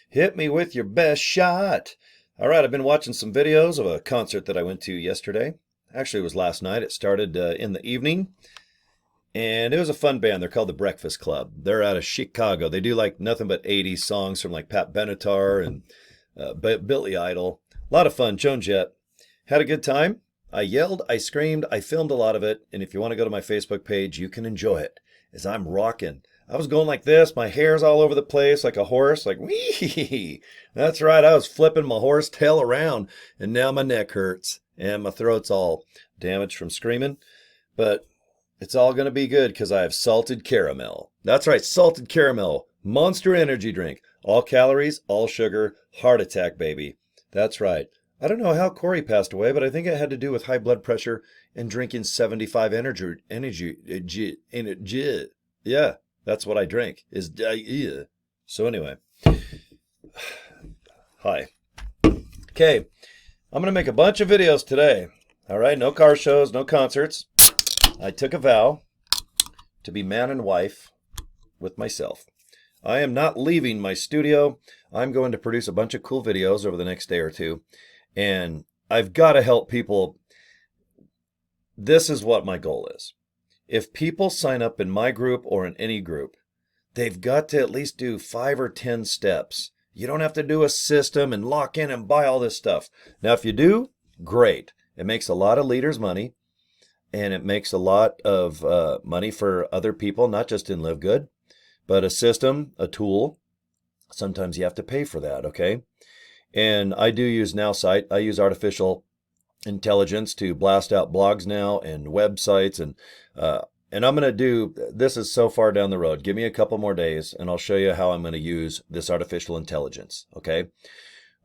Hit me with your best shot. All right, I've been watching some videos of a concert that I went to yesterday. Actually, it was last night. It started in the evening, and it was a fun band. They're called the Breakfast Club. They're out of Chicago. They do like nothing but 80s songs from like Pat Benatar and Billy Idol. A lot of fun. Joan Jett. Had a good time. I yelled, I screamed, I filmed a lot of it, and if you want to go to my Facebook page, you can enjoy it as I'm rocking. I was going like this, my hair's all over the place like a horse, like wee. That's right, I was flipping my horse tail around, and now my neck hurts, and my throat's all damaged from screaming. But it's all going to be good because I have salted caramel. That's right, salted caramel, Monster energy drink. All calories, all sugar, heart attack, baby. That's right. I don't know how Cory passed away, but I think it had to do with high blood pressure and drinking 75 energy. Yeah, that's what I drink. So anyway, hi. Okay, I'm gonna make a bunch of videos today. All right, no car shows, no concerts. I took a vow to be man and wife with myself. I am not leaving my studio. I'm going to produce a bunch of cool videos over the next day or two. And I've got to help people. This is what my goal is. If people sign up in my group or in any group, they've got to at least do 5 or 10 steps. You don't have to do a system and lock in and buy all this stuff. Now, if you do, great. It makes a lot of leaders money, and it makes a lot of money for other people, not just in LiveGood, but a system, a tool. Sometimes you have to pay for that, okay? And I do use Nowsite. I use artificial intelligence to blast out blogs now and websites. And I'm going to do, this is so far down the road. Give me a couple more days and I'll show you how I'm going to use this artificial intelligence. Okay.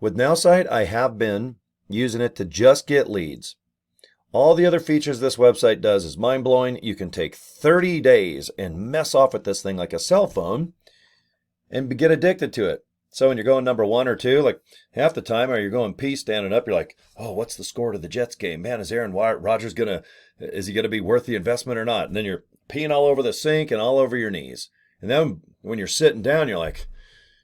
With Nowsite, I have been using it to just get leads. All the other features this website does is mind blowing. You can take 30 days and mess off with this thing like a cell phone and get addicted to it. So when you're going number 1 or 2, like half the time, or you're going P standing up, you're like, oh, what's the score to the Jets game? Man, is Aaron Rodgers is he gonna be worth the investment or not? And then you're peeing all over the sink and all over your knees. And then when you're sitting down, you're like,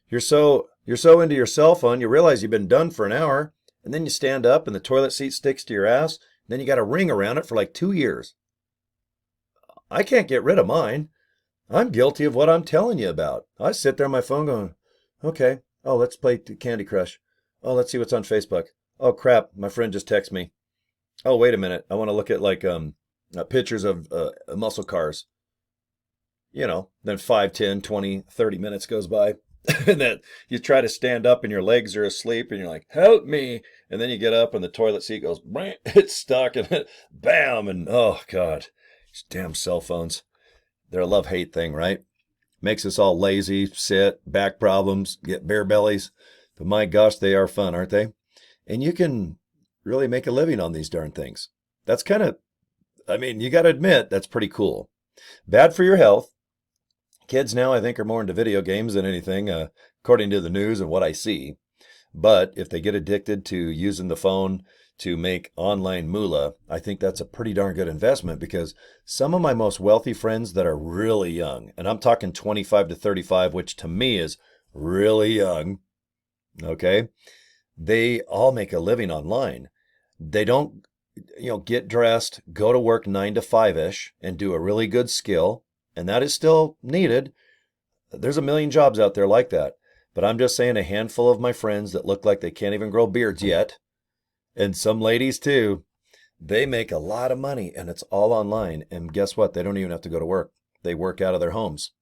you're so into your cell phone, you realize you've been done for an hour, and then you stand up and the toilet seat sticks to your ass, and then you got a ring around it for like 2 years. I can't get rid of mine. I'm guilty of what I'm telling you about. I sit there on my phone going, okay. Oh, let's play Candy Crush. Oh, let's see what's on Facebook. Oh, crap. My friend just texted me. Oh, wait a minute. I want to look at like pictures of muscle cars. You know, then 5, 10, 20, 30 minutes goes by. And then you try to stand up and your legs are asleep and you're like, help me. And then you get up and the toilet seat goes, it's stuck and bam. And oh, God, these damn cell phones. They're a love-hate thing, right? Makes us all lazy, sit, back problems, get bare bellies. But my gosh, they are fun, aren't they? And you can really make a living on these darn things. That's kind of, you got to admit, that's pretty cool. Bad for your health. Kids now, I think, are more into video games than anything, according to the news and what I see. But if they get addicted to using the phone to make online moolah, I think that's a pretty darn good investment, because some of my most wealthy friends that are really young, and I'm talking 25 to 35, which to me is really young, okay, they all make a living online. They don't, get dressed, go to work 9 to 5-ish and do a really good skill, and that is still needed. There's a million jobs out there like that. But I'm just saying, a handful of my friends that look like they can't even grow beards yet, and some ladies too, they make a lot of money, and it's all online. And guess what? They don't even have to go to work. They work out of their homes.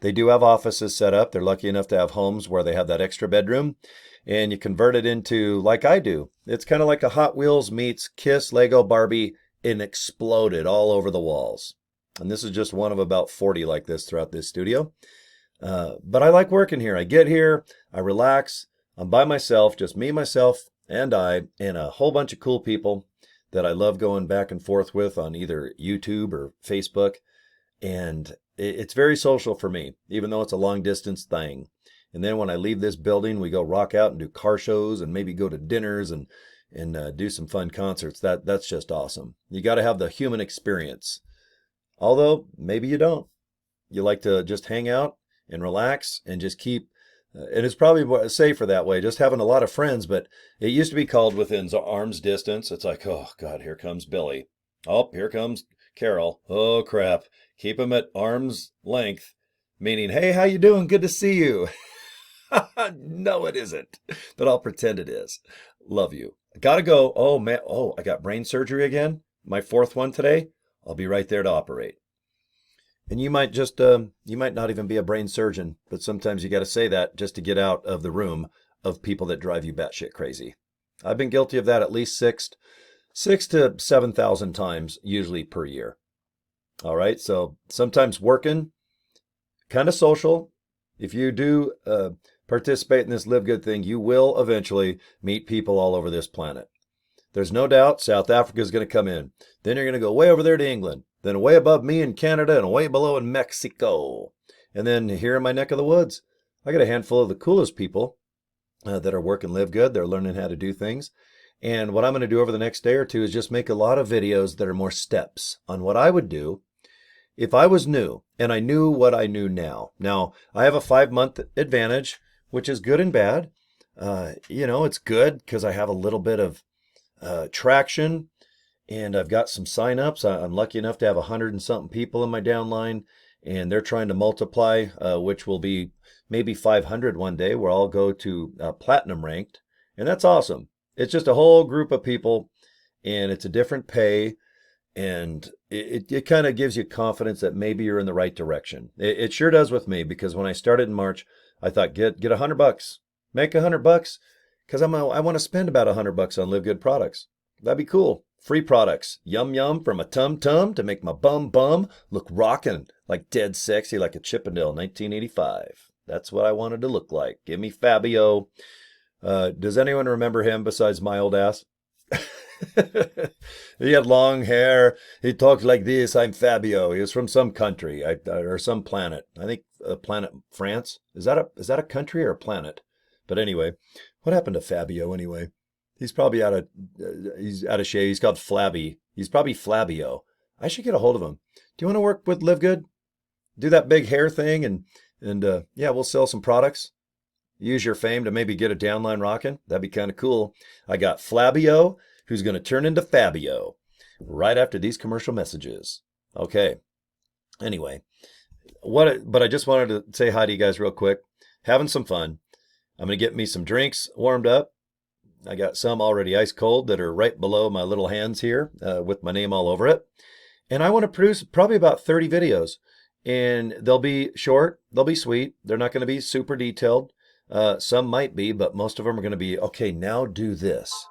They do have offices set up. They're lucky enough to have homes where they have that extra bedroom, and you convert it into, like I do. It's kind of like a Hot Wheels meets Kiss, Lego, Barbie, and exploded all over the walls. And this is just one of about 40 like this throughout this studio. But I like working here. I get here, I relax. I'm by myself, just me, myself, and I, and a whole bunch of cool people that I love going back and forth with on either YouTube or Facebook. And it's very social for me, even though it's a long distance thing. And then when I leave this building, we go rock out and do car shows and maybe go to dinners and do some fun concerts. That's just awesome. You got to have the human experience. Although maybe you don't. You like to just hang out and relax and just keep And it's probably safer that way, just having a lot of friends. But it used to be called within arm's distance. It's like, oh God, here comes Billy. Oh, here comes Carol. Oh crap, keep them at arm's length, meaning, hey, how you doing? Good to see you. No, it isn't, but I'll pretend it is. Love you. Gotta go. Oh man. Oh, I got brain surgery again. My fourth one today. I'll be right there to operate. And you might just, you might not even be a brain surgeon, but sometimes you got to say that just to get out of the room of people that drive you batshit crazy. I've been guilty of that at least six to 7,000 times, usually per year. All right. So sometimes working, kind of social. If you do participate in this Live Good thing, you will eventually meet people all over this planet. There's no doubt South Africa is going to come in. Then you're going to go way over there to England. Then way above me in Canada and way below in Mexico. And then here in my neck of the woods, I got a handful of the coolest people that are working Live Good. They're learning how to do things. And what I'm going to do over the next day or two is just make a lot of videos that are more steps on what I would do if I was new and I knew what I knew now. Now, I have a 5-month advantage, which is good and bad. It's good because I have a little bit of traction. And I've got some signups. I'm lucky enough to have 100 and something people in my downline, and they're trying to multiply, which will be maybe 500 one day, where I'll go to platinum ranked, and that's awesome. It's just a whole group of people, and it's a different pay, and it kind of gives you confidence that maybe you're in the right direction. It sure does with me, because when I started in March, I thought get $100, make $100, because I want to spend about $100 on Live Good products. That'd be cool. Free products. Yum yum from a tum-tum to make my bum look rockin', like dead sexy, like a Chippendale 1985. That's what I wanted to look like. Give me Fabio. Does anyone remember him besides my old ass? He had long hair. He talked like this. I'm Fabio. He was from some country or some planet. I think planet France. Is that a country or a planet? But anyway, what happened to Fabio anyway? He's probably he's out of shape. He's called Flabby. He's probably Flabio. I should get a hold of him. Do you want to work with Live Good? Do that big hair thing and yeah, we'll sell some products. Use your fame to maybe get a downline rocking. That'd be kind of cool. I got Flabio, who's going to turn into Fabio right after these commercial messages. Okay. Anyway, but I just wanted to say hi to you guys real quick. Having some fun. I'm going to get me some drinks warmed up. I got some already ice cold that are right below my little hands here with my name all over it. And I want to produce probably about 30 videos. And they'll be short. They'll be sweet. They're not going to be super detailed. Some might be, but most of them are going to be, okay, now do this.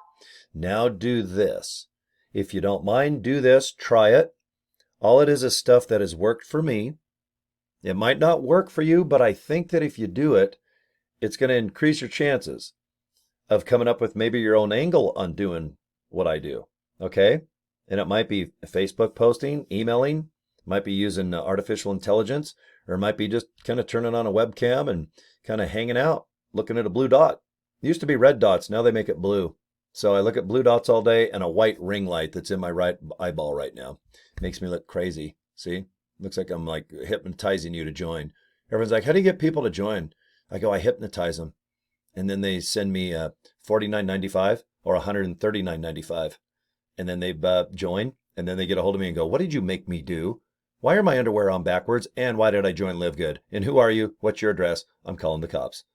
Now do this. If you don't mind, do this. Try it. All it is stuff that has worked for me. It might not work for you, but I think that if you do it, it's going to increase your chances of coming up with maybe your own angle on doing what I do. Okay? And it might be Facebook posting, emailing, might be using artificial intelligence, or it might be just kind of turning on a webcam and kind of hanging out, looking at a blue dot. It used to be red dots. Now they make it blue. So I look at blue dots all day and a white ring light that's in my right eyeball right now. Makes me look crazy. See? Looks like I'm like hypnotizing you to join. Everyone's like, how do you get people to join? I go, I hypnotize them. And then they send me $49.95 or $139.95. And then they join. And then they get a hold of me and go, what did you make me do? Why are my underwear on backwards? And why did I join Live Good? And who are you? What's your address? I'm calling the cops.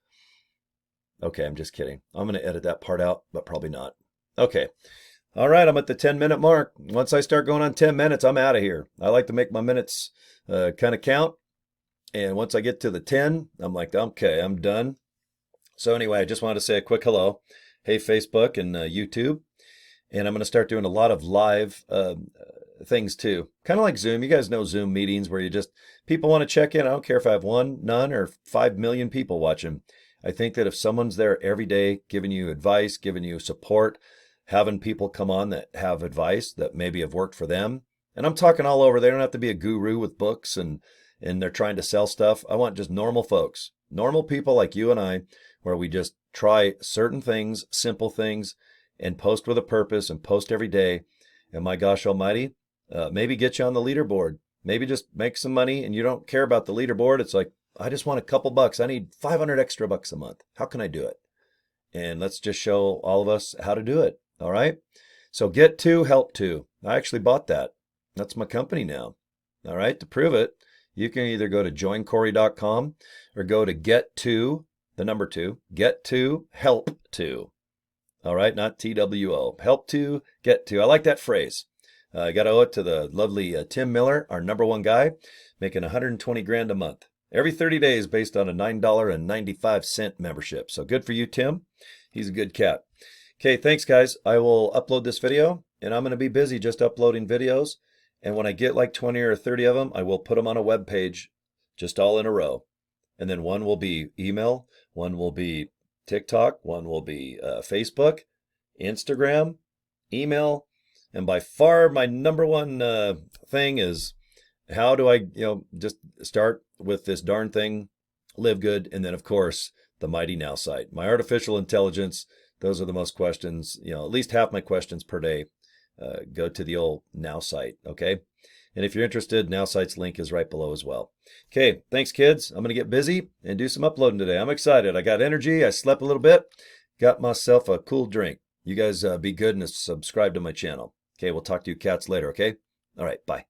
Okay, I'm just kidding. I'm going to edit that part out, but probably not. Okay. All right, I'm at the 10-minute mark. Once I start going on 10 minutes, I'm out of here. I like to make my minutes kind of count. And once I get to the 10, I'm like, okay, I'm done. So anyway, I just wanted to say a quick hello. Hey, Facebook and YouTube. And I'm going to start doing a lot of live things too. Kind of like Zoom. You guys know Zoom meetings where people want to check in. I don't care if I have one, none, or 5 million people watching. I think that if someone's there every day giving you advice, giving you support, having people come on that have advice that maybe have worked for them. And I'm talking all over. They don't have to be a guru with books and they're trying to sell stuff. I want just normal folks, normal people like you and I, where we just try certain things, simple things, and post with a purpose and post every day. And my gosh almighty, maybe get you on the leaderboard. Maybe just make some money and you don't care about the leaderboard. It's like, I just want a couple bucks. I need 500 extra bucks a month. How can I do it? And let's just show all of us how to do it. All right. So get to, help to. I actually bought that. That's my company now. All right. To prove it, you can either go to joincory.com or go to get to, the number 2, get to, help to. All right. Not TWO. Help to, get to. I like that phrase. I got to owe it to the lovely Tim Miller, our #1 guy, making 120 grand a month. Every 30 days based on a $9.95 membership. So good for you, Tim. He's a good cat. Okay, thanks, guys. I will upload this video, and I'm going to be busy just uploading videos. And when I get like 20 or 30 of them, I will put them on a web page, just all in a row. And then one will be email, one will be TikTok, one will be Facebook, Instagram, email, and by far my #1 thing is, how do I, just start with this darn thing, LiveGood, and then of course the mighty Nowsite. My artificial intelligence, those are the most questions, at least half my questions per day go to the old Nowsite, okay? And if you're interested, Nowsite's link is right below as well. Okay, thanks kids. I'm gonna get busy and do some uploading today. I'm excited. I got energy, I slept a little bit, got myself a cool drink. You guys be good and subscribe to my channel. Okay, we'll talk to you cats later, okay? All right, bye.